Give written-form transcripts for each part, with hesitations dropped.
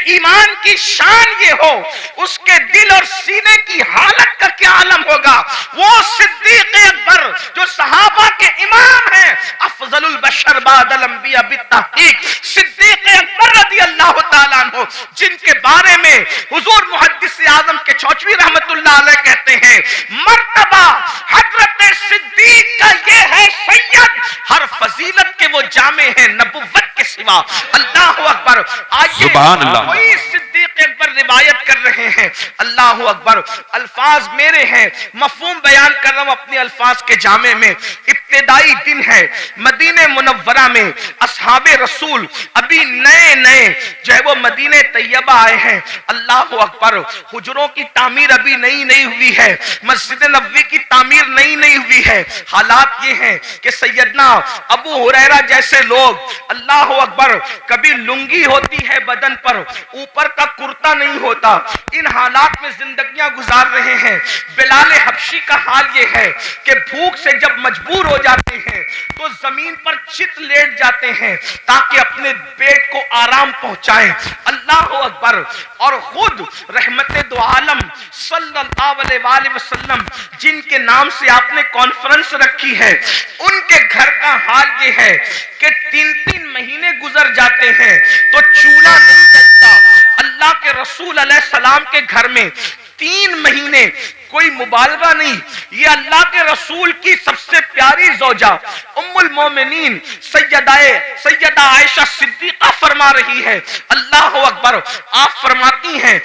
ایمان کی شان یہ ہو، اس کے دل اور سینے کی حالت کا کیا عالم ہوگا؟ وہ صدیق اکبر جو صحابہ کے امام ہیں، افضل البشر بعد الانبیاء بالتحقیق، صدیق اکبر رضی اللہ تعالیٰ عنہ، جن کے بارے میں حضور محدث اعظم کے چوچوی رحمت اللہ علیہ کہتے ہیں مرتبہ حضرت صدیق کا یہ ہے سید، ہر فضیلت کے وہ جامع ہیں نبوت کے سوا۔ اللہ اکبر۔ آئیے وہی صدیق اکبر روایت کر رہے ہیں۔ اللہ اکبر۔ الفاظ میرے ہیں، مفہوم بیان کر رہا ہوں اپنے الفاظ کے جامع میں۔ ابتدائی دن ہے، مدینہ منورہ میں اصحاب رسول ابھی نئے جو ہے وہ مدینہ طیبہ آئے ہیں۔ اللہ اکبر۔ حجروں کی تعمیر ابھی نئی ہوئی ہے، مسجد نبوی کی تعمیر نئی ہوئی ہے۔ حالات یہ ہیں کہ سیدنا ابو ہریرہ جیسے لوگ، اللہ اکبر، کبھی لنگی ہوتی ہے بدن پر، اوپر کا کرتا نہیں ہوتا، ان حالات میں زندگیاں گزار رہے ہیں۔ بلال حبشی کا حال یہ ہے کہ بھوک سے جب مجبور ہو جاتے ہیں تو زمین پر چت لیٹ جاتے ہیں تاکہ اپنے پیٹ کو آرام پہنچائیں۔ اللہ اکبر۔ اور خود رحمت دو عالم صلی اللہ علیہ وآلہ وسلم جن کے نام سے آپ نے کانفرنس رکھی ہے، ان کے گھر کا حال یہ ہے کہ 3 مہینے گزر جاتے ہیں تو چولہا نہیں جلتا۔ اللہ کے رسول علیہ السلام کے گھر میں 3 مہینے، کوئی مبالغہ نہیں، یہ اللہ کے رسول کی سب سے پیاری زوجہ ام المومنین سیدہ عائشہ صدیقہ فرما رہی ہے۔ اللہ اکبر۔ آپ فرماتی ہیں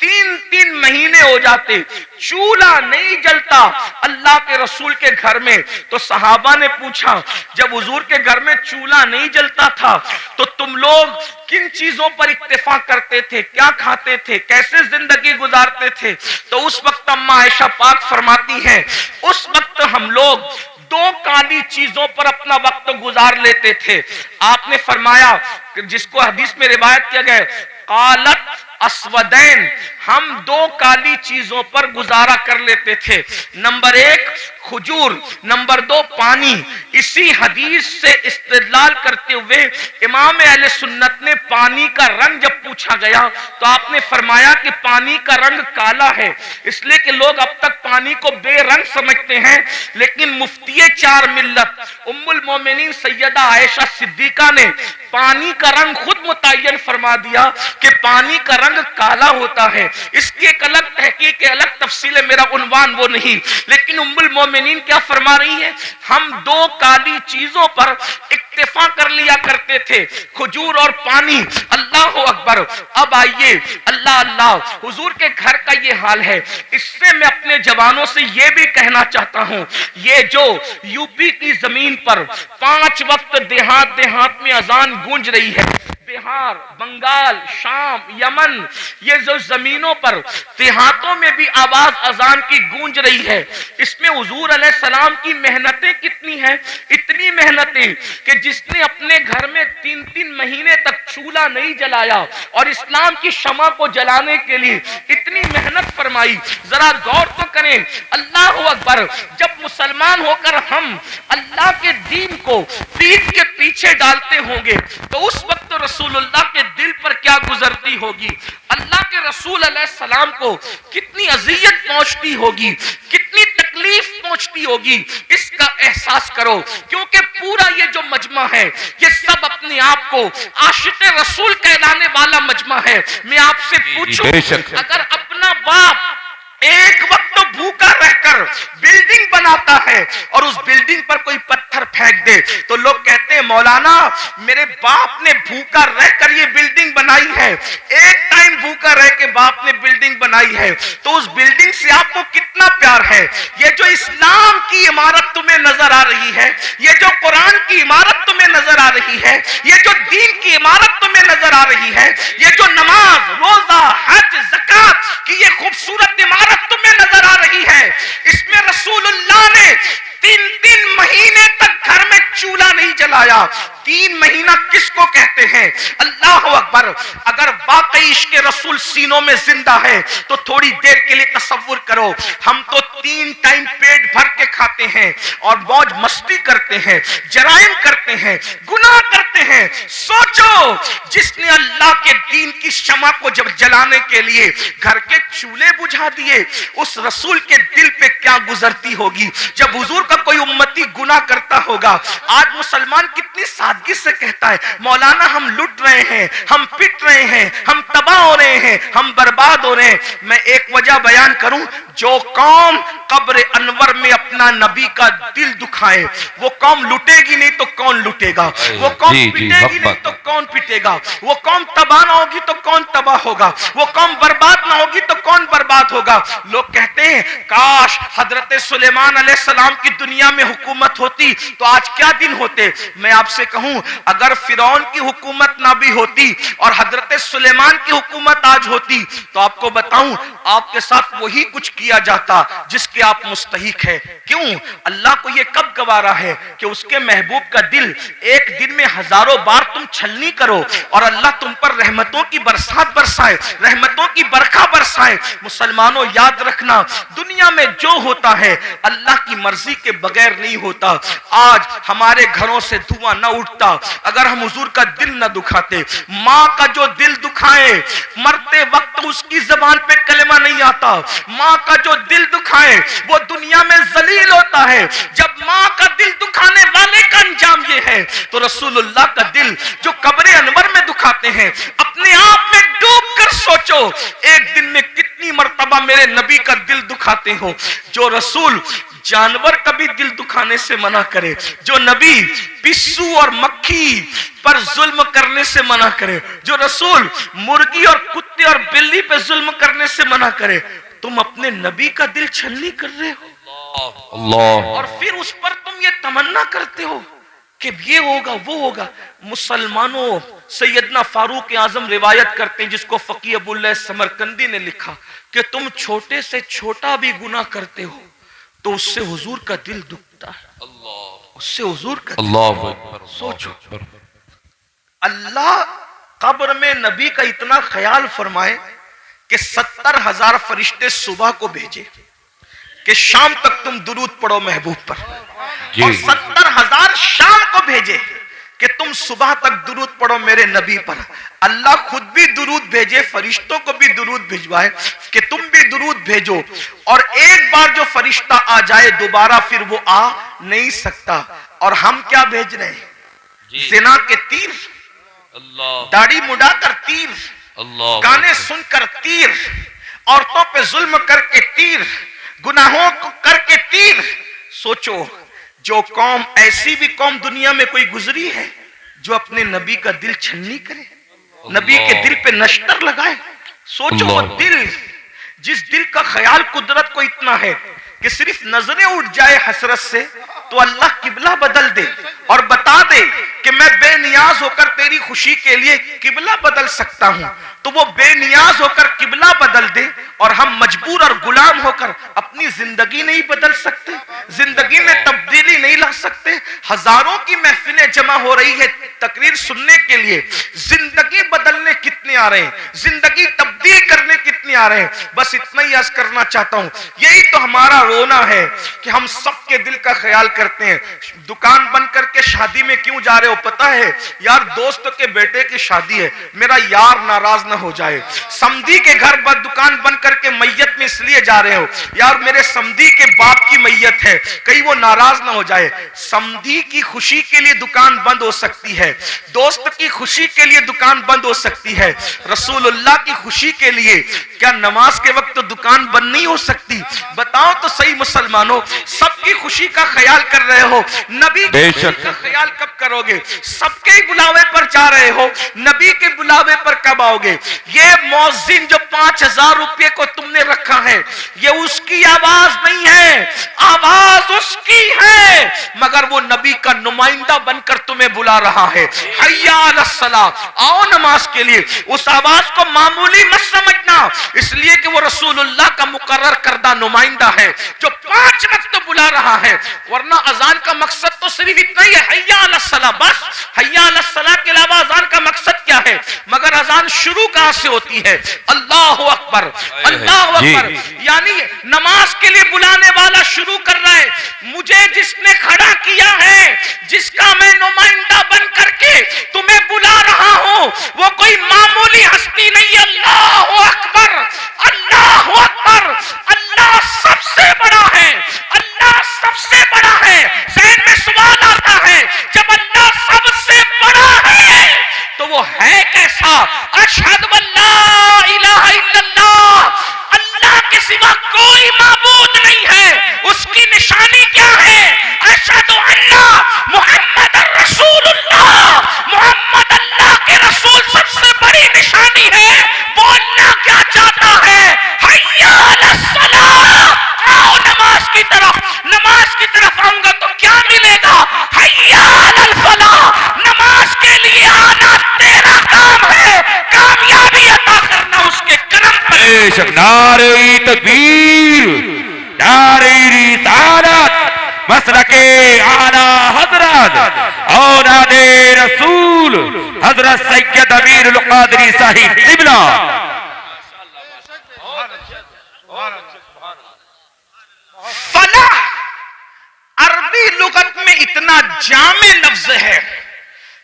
3 مہینے ہو جاتے، چولہا نہیں جلتا اللہ کے رسول کے گھر میں۔ تو صحابہ نے پوچھا جب حضور کے گھر میں چولہا نہیں جلتا تھا تو تم لوگ کن چیزوں پر اتفاق کرتے تھے، کیا کھاتے تھے، کیسے زندگی گزارتے تھے؟ تو اس وقت اماں عائشہ پاک فرماتی ہیں اس وقت ہم لوگ 2 کالی چیزوں پر اپنا وقت گزار لیتے تھے۔ آپ نے فرمایا جس کو حدیث میں روایت کیا گیا قالت اسودین، ہم 2 کالی چیزوں پر گزارا کر لیتے تھے، نمبر 1 کھجور، نمبر 2 پانی۔ اسی حدیث سے استدلال کرتے ہوئے امام اہل سنت نے پانی کا رنگ جب پوچھا گیا تو آپ نے فرمایا کہ پانی کا رنگ کالا ہے، اس لیے کہ لوگ اب تک پانی کو بے رنگ سمجھتے ہیں، لیکن مفتی 4 ملت ام المومنین سیدہ عائشہ صدیقہ نے پانی کا رنگ خود متعین فرما دیا کہ پانی کا رنگ کالا ہوتا ہے۔ اس کی ایک الگ تحقیق، الگ تفصیل ہے، میرا عنوان وہ نہیں، لیکن ام المومنین کیا فرما رہی ہے؟ ہم 2 کالی چیزوں پر اکتفا کر لیا کرتے تھے، کھجور اور پانی۔ اللہ اکبر۔ اب آئیے اللہ حضور کے گھر کا یہ حال ہے۔ اس سے میں اپنے جوانوں سے یہ بھی کہنا چاہتا ہوں، یہ جو یو پی کی زمین پر 5 وقت دیہات میں اذان گونج رہی ہے، بہار، بنگال، شام، یمن، یہ جو زمینوں پر دیہاتوں میں بھی آواز اذان کی گونج رہی ہے، اس میں حضور علیہ السلام کی محنتیں کتنی ہیں؟ اتنی محنتیں کہ جس نے اپنے گھر میں 3 مہینے تک چولہا نہیں جلایا اور اسلام کی شمع کو جلانے کے لیے اتنی محنت فرمائی، ذرا غور تو کریں۔ اللہ اکبر۔ جب مسلمان ہو کر ہم اللہ کے دین کو پیٹھ کے پیچھے ڈالتے ہوں گے تو اس وقت رسول اللہ کے دل پر کیا گزرتی ہوگی؟ اللہ کے رسول علیہ السلام کو کتنی اذیت پہنچتی ہوگی، کتنی تکلیف پہنچتی ہوگی، اس کا احساس کرو۔ کیونکہ پورا یہ جو مجمع ہے یہ سب اپنے آپ کو عاشق رسول کہلانے والا مجمع ہے۔ میں آپ سے پوچھوں، اگر اپنا باپ ایک وقت بھوکا رہ کر بلڈنگ بناتا ہے اور اس بلڈنگ پر کوئی پتھر پھینک دے تو لوگ کہتے ہیں مولانا میرے باپ نے بھوکا رہ کر یہ بلڈنگ بنائی ہے، ایک ٹائم بھوکا رہ کے باپ نے بلڈنگ بنائی ہے، تو اس بلڈنگ سے آپ کو کتنا پیار ہے۔ یہ جو اسلام کی عمارت تمہیں نظر آ رہی ہے، یہ جو قرآن کی عمارت تمہیں نظر آ رہی ہے، یہ جو دین کی عمارت تمہیں نظر آ رہی ہے، یہ جو نماز، روزہ، حج، زکات کی یہ خوبصورت عمارت تمہیں نظر آ رہی ہے، اس میں رسول اللہ نے 3 مہینے تک گھر میں چولہا نہیں جلایا، 3 مہینہ کس کو کہتے ہیں؟ اللہ اکبر. اگر واقعی عشق رسول سینوں میں زندہ ہے تو تھوڑی دیر کے لیے تصور کرو، ہم تو 3 ٹائم پیٹ بھر کے کھاتے ہیں اور موج مستی کرتے ہیں، جرائم کرتے ہیں، گناہ کرتے ہیں. سوچو جس نے اللہ کے دین کی شمع کو جب جلانے کے لیے گھر کے چولہے بجھا دیے، اس رسول کے دل پہ کیا گزرتی ہوگی جب حضور کا کوئی امتی گناہ کرتا ہوگا. آج مسلمان کتنی سادگی سے کہتا ہے مولانا ہم لٹ رہے ہیں، ہم پٹ رہے ہیں، ہم تباہ ہو رہے ہیں، ہم برباد ہو رہے ہیں. میں ایک وجہ بیان کروں، جو قوم قبر انور میں اپنا نبی کا دل دکھائے وہ قوم لٹے گی نہیں تو کون لٹے گا، وہ قوم پٹے گی نہیں تو کون پٹے گا، وہ قوم تباہ نہ ہوگی تو کون تباہ ہوگا، وہ قوم برباد نہ ہوگی تو کون برباد ہوگا. لوگ کہتے ہیں کاش حضرت سلیمان علیہ السلام کی دنیا میں حکومت ہوتی تو آج کیا دن ہوتے. میں آپ سے کہوں اگر فرعون کی حکومت نہ بھی ہوتی اور حضرت سلیمان کی حکومت آج ہوتی تو آپ کو بتاؤں آپ کے ساتھ وہی کچھ کیا جاتا جس کے آپ مستحق ہے. کیوں؟ اللہ کو یہ کب گوارا ہے کہ اس کے محبوب کا دل ایک دن میں ہزاروں بار تم چھلنی کرو اور اللہ تم پر رحمتوں کی برسات برسائے، رحمتوں کی برکھا برسائے. مسلمانوں یاد رکھنا دنیا میں جو ہوتا ہے اللہ کی مرضی کے بغیر نہیں ہوتا. آج ہمارے گھروں سے دھواں نہ اٹھتا اگر ہم حضور کا دل نہ دکھاتے. ماں کا جو دل دکھائے مرتے وقت اس کی زبان پہ کلمہ نہیں آتا، ماں کا جو دل دکھائے وہ دنیا میں ذلیل ہوتا ہے. جب ماں کا دل دکھانے والے کا انجام یہ ہے تو رسول اللہ کا دل جو قبر انور میں دکھاتے ہیں اپنے آپ میں ڈوب کر سوچو ایک دن میں کتنی مرتبہ میرے نبی کا دل دکھاتے ہو. جو رسول جانور کا بھی دل دکھانے سے منع کرے، جو نبی پسو اور مکھی پر ظلم کرنے سے منع کرے، جو رسول مرغی اور کتے اور بلی پہ ظلم کرنے سے منع کرے، تم اپنے نبی کا دل چھلنی کر رہے ہو اللہ، اور پھر اس پر تم یہ تمنا کرتے ہو کہ یہ ہوگا وہ ہوگا. مسلمانوں سیدنا فاروق اعظم روایت کرتے ہیں جس کو فقیہ ابو اللہ سمرقندی نے لکھا کہ تم چھوٹے سے چھوٹا بھی گناہ کرتے ہو تو اس سے حضور کا دل دکھتا ہے، اس سے حضور کا دل. سوچو اللہ قبر میں نبی کا اتنا خیال فرمائے کہ 70,000 فرشتے صبح کو بھیجے کہ شام تک تم درود پڑھو محبوب پر، اور 70,000 شام کو بھیجے کہ تم صبح تک درود پڑھو میرے نبی پر. اللہ خود بھی درود بھیجے، فرشتوں کو بھی درود بھیجوائے کہ تم بھی درود بھیجو، اور ایک بار جو فرشتہ آ جائے دوبارہ پھر وہ آ نہیں سکتا. اور ہم کیا بھیج رہے ہیں؟ زنا کے تیر، داڑھی مڈا کر تیر، گانے سن کر تیر، عورتوں پہ ظلم کر کے تیر، گناہوں کو کر کے تیر. سوچو جو قوم، ایسی بھی قوم دنیا میں کوئی گزری ہے جو اپنے نبی کا دل چھلنی کرے، نبی کے دل پہ نشتر لگائے؟ سوچو وہ دل جس دل کا خیال قدرت کو اتنا ہے کہ صرف نظریں اٹھ جائے حسرت سے تو اللہ قبلہ بدل دے اور بتا دے کہ میں بے نیاز ہو کر تیری خوشی کے لیے قبلہ بدل سکتا ہوں. تو وہ بے نیاز ہو کر قبلہ بدل دے اور ہم مجبور اور غلام ہو کر اپنی زندگی نہیں بدل سکتے، زندگی میں تبدیلی نہیں لا سکتے. ہزاروں کی محفلیں جمع ہو رہی ہے تقریر سننے کے لیے، زندگی بدلنے کتنے آ رہے ہیں، زندگی تبدیل کرنے کتنے آ رہے ہیں. بس اتنا ہی عرض کرنا چاہتا ہوں، یہی تو ہمارا رونا ہے کہ ہم سب کے دل کا خیال کرتے ہیں. دکان بند کر کے شادی میں کیوں جا رہے ہو پتہ ہے؟ یار دوست کے بیٹے کی شادی ہے، میرا یار ناراض نہ ہو جائے. سمدھی کے گھر دکان بند کر کے میت میں اس لیے جا رہے ہو یار میرے سمدھی کے باپ کی میت ہے کہیں وہ ناراض نہ ہو جائے. سمدھی کی خوشی کے لیے دکان بند ہو سکتی ہے، دوست کی خوشی کے لیے دکان بند ہو سکتی ہے، رسول اللہ کی خوشی کے لیے کیا نماز کے وقت دکان بند نہیں ہو سکتی؟ بتاؤ تو صحیح مسلمانوں، سب کی خوشی کا خیال کر رہے ہو، نبی کی خوشی کا خیال کب کرو گے؟ سب کے بلاوے پر جا رہے ہو، نبی کے بلاوے پر کب آؤ گے؟ یہ مؤذن جو 5,000 روپے کو تم نے رکھا ہے یہ اس کی آواز نہیں ہے، آواز اس کی ہے، مگر وہ نبی کا نمائندہ بن کر تمہیں بلا رہا ہے. حی علی الصلاۃ، آؤ نماز کے لیے. اس آواز کو معمولی مت سمجھنا، اس لیے کہ وہ رسول اللہ کا مقرر کردہ نمائندہ ہے جو 5 وقت بلا رہا ہے. ورنہ اذان کا مقصد تو صرف اتنا ہی ہے، حی علی الصلاۃ، بس حی علی الصلاۃ کے علاوہ اذان کا مقصد کیا ہے؟ مگر اذان شروع کہاں سے ہوتی ہے؟ اللہ اکبر، اللہ اکبر. یعنی نماز کے لیے بلانے والا شروع کر رہا ہے، مجھے جس نے کھڑا کیا ہے، جس کا میں نمائندہ بن کر کے تمہیں بلا رہا ہوں، وہ کوئی معمولی ہستی نہیں. اللہ اکبر، اللہ اکبر. اللہ سب سے بڑا ہے، اللہ سب سے بڑا ہے. ذہن میں سوال آتا ہے، جب اللہ سب سے بڑا ہے تو وہ ہے کیسا؟ اشہد ان لا الہ الا اللہ، اللہ کے سوا کوئی معبود نہیں ہے. اس کی نشانی کیا ہے؟ اشہد ان محمد رسول اللہ، محمد اللہ کے رسول سب سے بڑی نشانی ہے. بولنا کیا چاہتا ہے؟ حی علی الصلاۃ. آؤ نماز کی طرف، نماز کی طرف آؤں گا تو کیا ملے گا؟ حی علی الفلاح. نماز کے لیے آنا تیرا کام ہے، کامیابی عطا کرنا اس کے کرم پر. بے شک. نعرہ تکبیر، نعرہ رسالت، مسلک اعلی حضرت اولاد رسول حضرت سید امیر القادری صاحب قبلہ. فلاح عربی لغت میں اتنا جامع لفظ ہے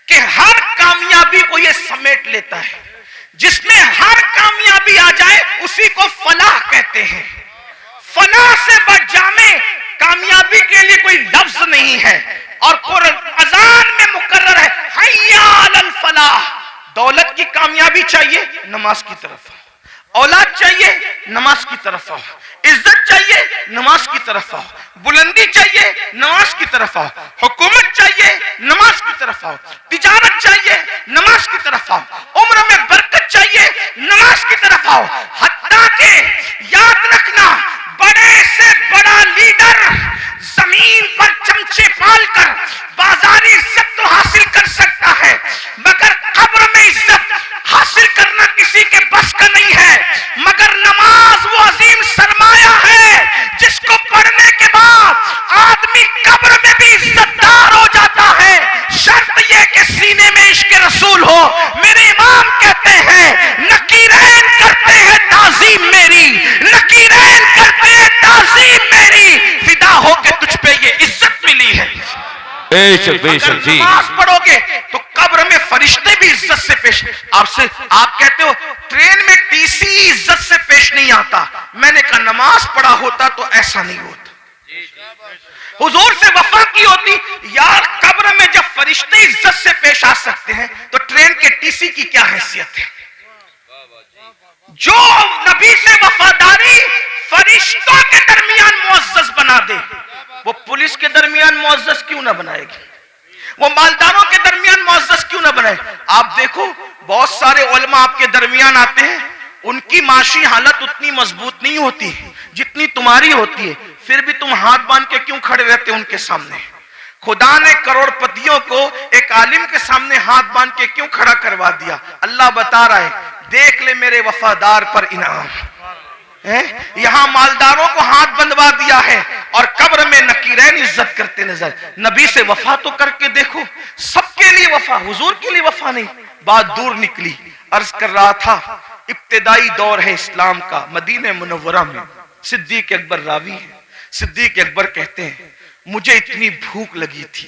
کہ ہر کامیابی کو یہ سمیٹ لیتا ہے. جس میں ہر کامیابی آ جائے اسی کو فلاح کہتے ہیں. فلاح سے بڑھ جامع کامیابی کے لیے کوئی لفظ نہیں ہے. اور اذان میں مقرر ہے حی علی الفلاح. دولت کی کامیابی چاہیے، نماز کی طرف. اولاد چاہیے، نماز کی طرف آؤ. عزت چاہیے، نماز کی طرف آؤ. بلندی چاہیے، نماز کی طرف آؤ. حکومت چاہیے، نماز کی طرف آؤ. تجارت چاہیے، نماز کی طرف آؤ. عمر میں برکت چاہیے، نماز کی طرف آؤ. حتیٰ کہ یاد رکھنا، بڑے سے بڑا لیڈر زمین پر چمچے پال کر بازاری عزت تو حاصل کر سکتا ہے، مگر قبر میں عزت حاصل کرنا کسی کے بس کا نہیں ہے. مگر نماز وہ عظیم سرمایہ ہے جس کو پڑھنے کے بعد آدمی قبر میں بھی عزت دار ہو جاتا ہے. شرط یہ کہ سینے میں عشق رسول ہو. میرے امام کہتے ہیں نکیرین کرتے ہیں تعظیم میری، نکیرین کرتے ہیں تعظیم میری، فدا ہو کے تجھ پہ یہ عزت ملی ہے. بے شک بے شک. جی نماز پڑھو گے تو قبر میں فرشتے بھی عزت سے پیش. آپ کہتے ہو ٹرین میں ٹی سی عزت سے پیش نہیں آتا. میں نے کہا نماز پڑھا ہوتا تو ایسا نہیں ہوتا. حضور سے وفا کی ہوتی. یار قبر میں جب فرشتے عزت سے پیش آ سکتے ہیں تو ٹرین کے ٹی سی کی کیا حیثیت ہے؟ جو نبی سے وفاداری فرشتوں کے درمیان معزز بنا دے، وہ پولیس کے درمیان معزز کیوں نہ بنائے گی؟ وہ مالداروں کے درمیان معزز کیوں نہ بنائے؟ آپ دیکھو بہت سارے علماء آپ کے درمیان آتے ہیں، ان کی معاشی حالت اتنی مضبوط نہیں ہوتی جتنی تمہاری ہوتی ہے، پھر بھی تم ہاتھ باندھ کے کیوں کھڑے رہتے ان کے سامنے؟ خدا نے کروڑ پتیوں کو ایک عالم کے سامنے ہاتھ باندھ کے کیوں کھڑا کروا دیا؟ اللہ بتا رہا ہے دیکھ لے میرے وفادار پر انعام. یہاں مالداروں کو ہاتھ بندوا دیا ہے اور قبر میں نکیرین عزت کرتے نظر. نبی سے وفا تو کر کے دیکھو. سب کے لیے وفا، حضور کے لیے وفا نہیں. بات دور نکلی. عرض کر رہا تھا ابتدائی دور ہے اسلام کا، مدینہ منورہ میں. صدیق اکبر راوی ہے. صدیق اکبر کہتے ہیں مجھے اتنی بھوک لگی تھی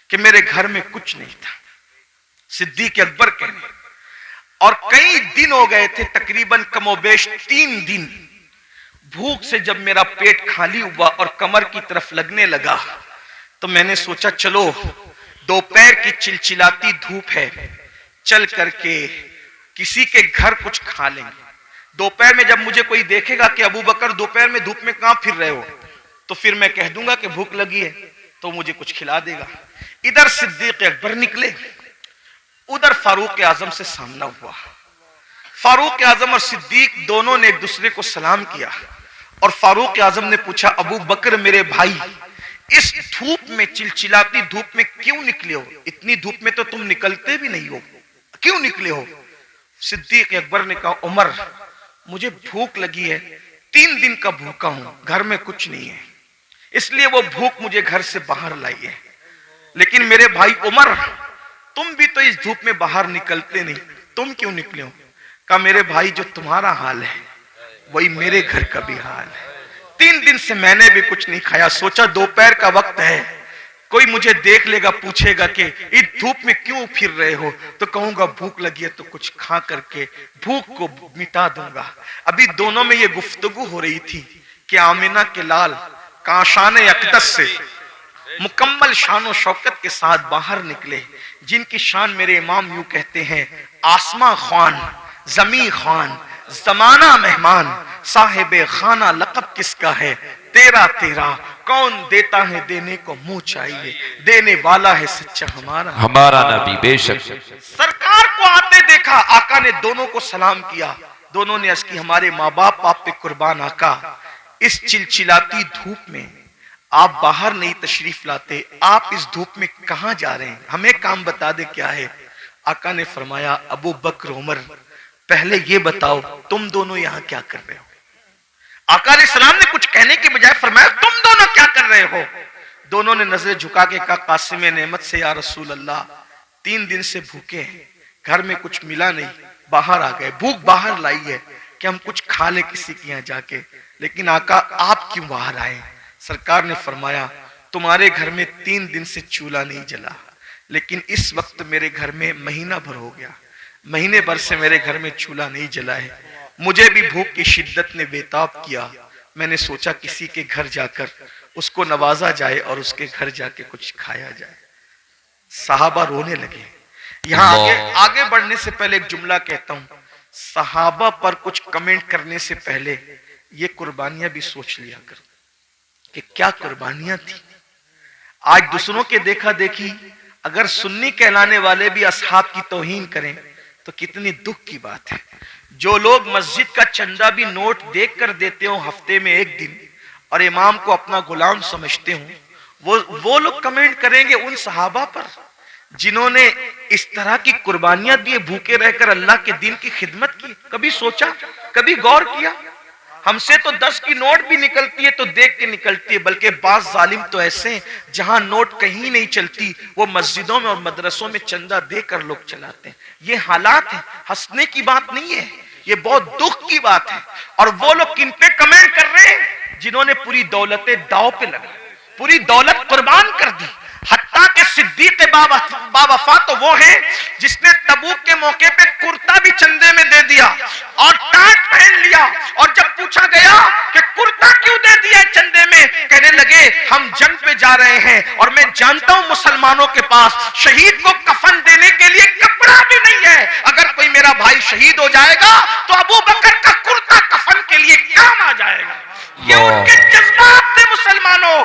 کہ میرے گھر میں کچھ نہیں تھا. صدیق اکبر کہنے اور کئی دن ہو گئے تھے، تقریباً کم و بیش 3 دن. بھوک سے جب میرا پیٹ خالی ہوا اور کمر کی طرف لگنے لگا تو میں نے سوچا چلو دوپہر کی چلچلاتی دھوپ ہے، چل کر کے کسی کے گھر کچھ کھا لیں گے. دوپہر میں جب مجھے کوئی دیکھے گا کہ ابو بکر دوپہر میں دھوپ میں کہاں پھر رہے ہو، تو پھر میں کہہ دوں گا کہ بھوک لگی ہے تو مجھے کچھ کھلا دے گا. ادھر صدیق اکبر نکلے، ادھر فاروق اعظم سے سامنا ہوا. فاروق اعظم اور صدیق دونوں نے ایک دوسرے کو سلام کیا اور فاروق اعظم نے پوچھا ابو بکر میرے بھائی اس دھوپ میں، چلچلاتی دھوپ میں کیوں نکلے ہو؟ اتنی دھوپ میں تو تم نکلتے بھی نہیں ہو، کیوں نکلے ہو؟ صدیق اکبر نے کہا عمر مجھے بھوک لگی ہے، 3 دن کا بھوکا ہوں، گھر میں کچھ نہیں ہے، اس لیے وہ بھوک مجھے گھر سے باہر لائی ہے۔ لیکن میرے بھائی عمر، تم بھی تو اس دھوپ میں باہر نکلتے نہیں، تم کیوں نکلے ہو؟ کہا میرے بھائی جو تمہارا حال ہے وہی میرے گھر کا بھی حال ہے، 3 دن سے میں نے بھی کچھ نہیں کھایا، سوچا دوپہر کا وقت ہے، کوئی مجھے دیکھ لے گا، پوچھے گا کہ اس دھوپ میں کیوں پھر رہے ہو، تو کہوں گا بھوک لگی ہے تو کچھ کھا کر کے بھوک کو مٹا دوں گا۔ ابھی دونوں میں یہ گفتگو ہو رہی تھی کہ آمنہ کے لال کاشان اقدس سے مکمل شان و شوکت کے ساتھ باہر نکلے، جن کی شان میرے امام یوں کہتے ہیں، آسماں خوان، زمین خوان، زمانہ مہمان، صاحب خانہ لقب کس کا ہے، تیرا تیرا کون دیتا ہے، دینے کو منہ چاہیے، دینے والا ہے سچا ہمارا نبی۔ بے شک سرکار کو آتے دیکھا، آقا نے دونوں کو سلام کیا، دونوں نے عرض کی ہمارے ماں باپ آپ پہ قربان آقا، اس چلچلاتی دھوپ میں آپ باہر نہیں تشریف لاتے، آپ اس دھوپ میں کہاں جا رہے ہیں، ہمیں کام بتا دے کیا ہے۔ آقا نے فرمایا ابو بکر عمر پہلے یہ بتاؤ تم دونوں یہاں کیا کر رہے ہو۔ آقا علیہ السلام نے کچھ کہنے کے بجائے فرمایا تم دونوں کیا کر رہے ہو۔ دونوں نے نظر جھکا کے کہا قاسم نعمت سے یا رسول اللہ 3 دن سے بھوکے ہیں، گھر میں کچھ ملا نہیں، باہر آ گئے، بھوک باہر لائی ہے کہ ہم کچھ کھا لیں کسی کے یہاں جا کے، لیکن آقا آپ کیوں باہر آئے؟ سرکار نے فرمایا تمہارے گھر میں 3 دن سے چولہا نہیں جلا، لیکن اس وقت میرے گھر میں مہینہ بھر ہو گیا، مہینے بھر سے میرے گھر میں چولہا نہیں جلا ہے، مجھے بھی بھوک کی شدت نے بےتاب کیا، میں نے سوچا کسی کے گھر جا کر اس کو نوازا جائے اور اس کے گھر جا کے کچھ کھایا جائے۔ صحابہ رونے لگے۔ یہاں آگے بڑھنے سے پہلے ایک جملہ کہتا ہوں، صحابہ پر کچھ کمنٹ کرنے سے پہلے یہ قربانیاں بھی سوچ لیا کر کہ کیا قربانیاں تھی۔ آج دوسروں کے دیکھا دیکھی اگر سنی کہلانے والے بھی اصحاب کی توہین کریں تو کتنی دکھ کی بات ہے۔ جو لوگ مسجد کا چندہ بھی نوٹ دیکھ کر دیتے ہوں ہفتے میں 1 دن اور امام کو اپنا غلام سمجھتے ہوں، وہ لوگ کمنٹ کریں گے ان صحابہ پر جنہوں نے اس طرح کی قربانیاں دیے، بھوکے رہ کر اللہ کے دین کی خدمت کی۔ کبھی سوچا، کبھی غور کیا؟ ہم سے تو 10 کی نوٹ بھی نکلتی ہے تو دیکھ کے نکلتی ہے، بلکہ بعض ظالم تو ایسے ہیں جہاں نوٹ کہیں نہیں چلتی وہ مسجدوں میں اور مدرسوں میں چندہ دے کر لوگ چلاتے ہیں۔ یہ حالات ہیں، ہنسنے کی بات نہیں ہے، یہ بہت دکھ کی بات ہے۔ اور وہ لوگ کن پہ کمنٹ کر رہے ہیں؟ جنہوں نے پوری دولت داؤ پہ لگا، پوری دولت قربان کر دی۔ حتیٰ کہ صدیق باوفا تو وہ ہیں جس نے تبوک کے موقع پہ کرتا بھی چندے میں دے دیا اور ٹاٹ پہن لیا، اور جب پوچھا گیا کہ کرتا کیوں دے دیا چندے میں، کہنے لگے ہم جنگ پہ جا رہے ہیں اور میں جانتا ہوں مسلمانوں کے پاس شہید کو کفن دینے کے لیے کپڑا بھی نہیں ہے، اگر کوئی میرا بھائی شہید ہو جائے گا تو ابو بکر کا کرتا کفن کے لیے کام آ جائے گا۔ یہ ان کے جذبات تھے مسلمانوں۔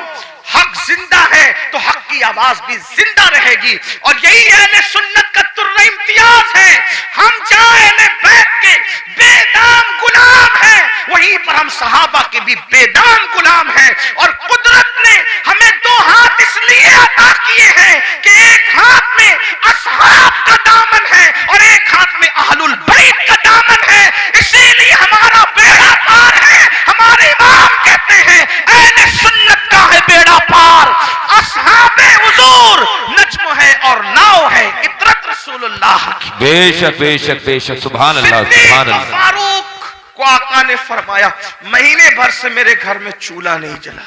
حق زندہ ہے تو حق کی آواز بھی زندہ رہے گی، اور یہی اہل سنت کا تر امتیاز ہے۔ ہم جہاں اہل بیت کے بے دام غلام ہیں، وہیں پر ہم صحابہ کے بھی بے دام غلام ہیں، اور قدرت نے ہمیں 2 ہاتھ اس لیے عطا کیے ہیں کہ ایک ہاتھ میں اصحاب کا دامن ہے اور ایک ہاتھ میں اہل البیت کا دامن ہے، اسی لیے ہمارا بیڑا پار ہے۔ ہمارے امام کہتے ہیں اہل سنت کا ہے بیڑا پار، اصحاب حضور نجم ہے اور ناؤ ہے، عطرت رسول اللہ کی۔ بے شک بے شک بے شک، سبحان اللہ سبحان اللہ۔ فاروق کو آقا نے فرمایا مہینے بھر سے میرے گھر میں چولہا نہیں جلا،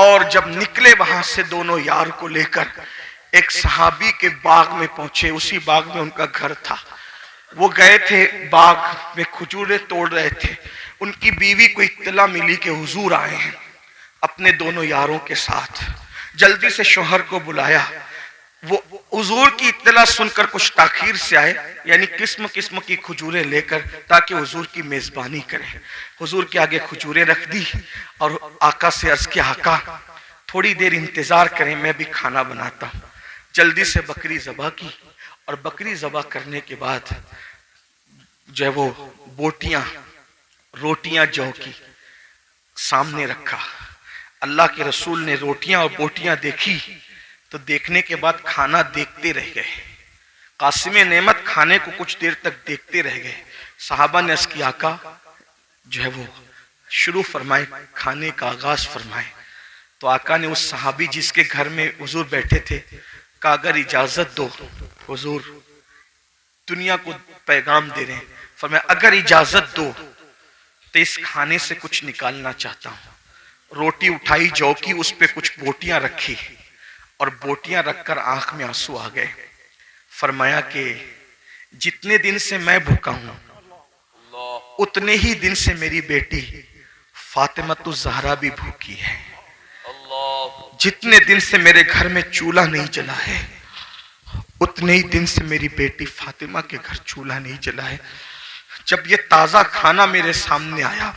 اور جب نکلے وہاں سے دونوں یار کو لے کر ایک صحابی کے باغ میں پہنچے، اسی باغ میں ان کا گھر تھا، وہ گئے تھے باغ میں کھجورے توڑ رہے تھے، ان کی بیوی کو اطلاع ملی کہ حضور آئے ہیں، اپنے دونوں یاروں کے ساتھ جلدی سے شوہر کو بلایا، وہ حضور کی اطلاع سن کر کچھ تاخیر سے آئے، یعنی قسم قسم کی کھجوریں لے کر تاکہ حضور کی میزبانی کریں۔ حضور کے آگے کھجوریں رکھ دی اور آقا سے عرض کیا آقا تھوڑی دیر انتظار کریں میں بھی کھانا بناتا ہوں۔ جلدی سے بکری ذبح کی، اور بکری ذبح کرنے کے بعد جو ہے وہ بوٹیاں روٹیاں جو کی سامنے رکھا۔ اللہ کے رسول نے روٹیاں اور بوٹیاں دیکھی تو دیکھنے کے بعد کھانا دیکھتے رہ گئے۔ قاسم نعمت کھانے کو کچھ دیر تک دیکھتے رہ گئے۔ صحابہ نے عرض کیا آقا جو ہے وہ شروع فرمائے، کھانے کا آغاز فرمائے. تو آقا نے اس صحابی جس کے گھر میں حضور بیٹھے تھے کہا اگر اجازت دو، حضور دنیا کو پیغام دے رہے ہیں، فرمایا اگر اجازت دو تو اس کھانے سے کچھ نکالنا چاہتا ہوں. روٹی اٹھائی جو کی، اس پہ کچھ بوٹیاں رکھی اور بوٹیاں رکھ کر آنکھ میں آنسو آ گئے. فرمایا کہ جتنے دن سے میں بھوکا ہوں اتنے ہی دن سے میری بیٹی فاطمۃ الزہرا بھی بھوکی ہے. جتنے دن سے میرے گھر میں چولہا نہیں جلا ہے اتنے ہی دن سے میری بیٹی فاطمہ کے گھر چولہا نہیں جلا ہے. جب یہ تازہ کھانا میرے سامنے آیا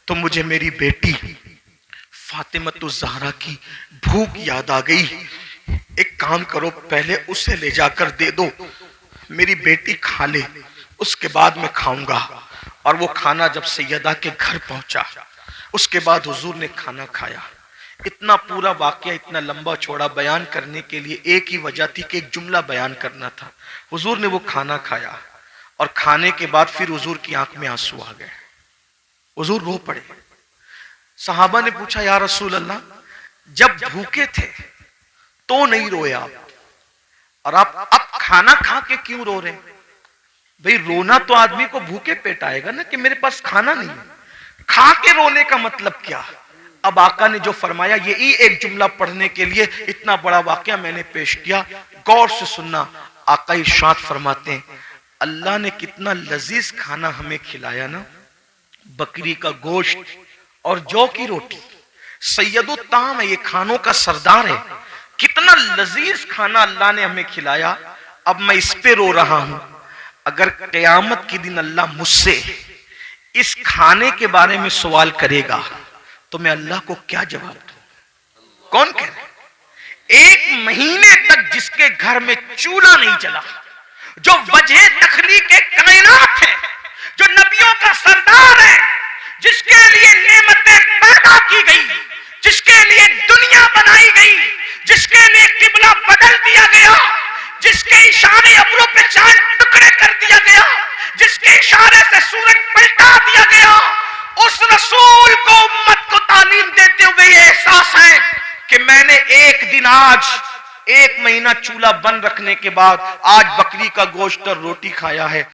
تو مجھے میری بیٹی فاطمۃ الزہرا کی بھوک یاد آ گئی. ایک کام کرو، پہلے اسے لے جا کر دے دو، میری بیٹی کھا لے، اس کے بعد میں کھاؤں گا. اور وہ کھانا جب سیدہ کے گھر پہنچا اس کے بعد حضور نے کھانا کھایا. اتنا پورا واقعہ اتنا لمبا چوڑا بیان کرنے کے لیے ایک ہی وجہ تھی کہ ایک جملہ بیان کرنا تھا. حضور نے وہ کھانا کھایا اور کھانے کے بعد پھر حضور کی آنکھ میں آنسو آ گئے. حضور رو پڑے. صحابہ نے پوچھا یا رسول اللہ جب بھوکے تھے تو نہیں روئے آپ، اور آپ اب کھانا کھا کے کیوں رو رہے؟ بھئی رونا تو آدمی کو بھوکے پیٹ آئے گا نا کہ میرے پاس کھانا نہیں ہے. کھا کے رونے کا مطلب کیا؟ اب آقا نے جو فرمایا یہی ایک جملہ پڑھنے کے لیے اتنا بڑا واقعہ میں نے پیش کیا. غور سے سننا. آقا ارشاد فرماتے ہیں اللہ نے کتنا لذیذ کھانا ہمیں کھلایا نا، بکری کا گوشت اور جو کی روٹی. سید الطعام ہے، یہ کھانوں کا سردار ہے. کتنا لذیذ کھانا اللہ نے ہمیں کھلایا. اب میں اس پہ رو رہا ہوں. اگر قیامت کے دن اللہ مجھ سے اس کھانے کے بارے میں سوال کرے گا تو میں اللہ کو کیا جواب دوں؟ کون کہہ رہے؟ ایک مہینے تک جس کے گھر میں چولہا نہیں جلا، جو وجہ تخلیق کائنات ہے، جو نبیوں کا سردار ہے، جس کے لیے نعمتیں پیدا کی گئی، جس کے لیے دنیا بنائی گئی، جس کے لیے قبلہ بدل دیا گیا، جس کے اشارے ابروں پہ چاند ٹکڑے کر دیا گیا، جس کے اشارے سے سورج پلٹا دیا گیا، اس رسول کو امت کو تعلیم دیتے ہوئے یہ احساس ہے کہ میں نے ایک دن آج ایک مہینہ چولہا بند رکھنے کے بعد آج بکری کا گوشت اور روٹی کھایا ہے.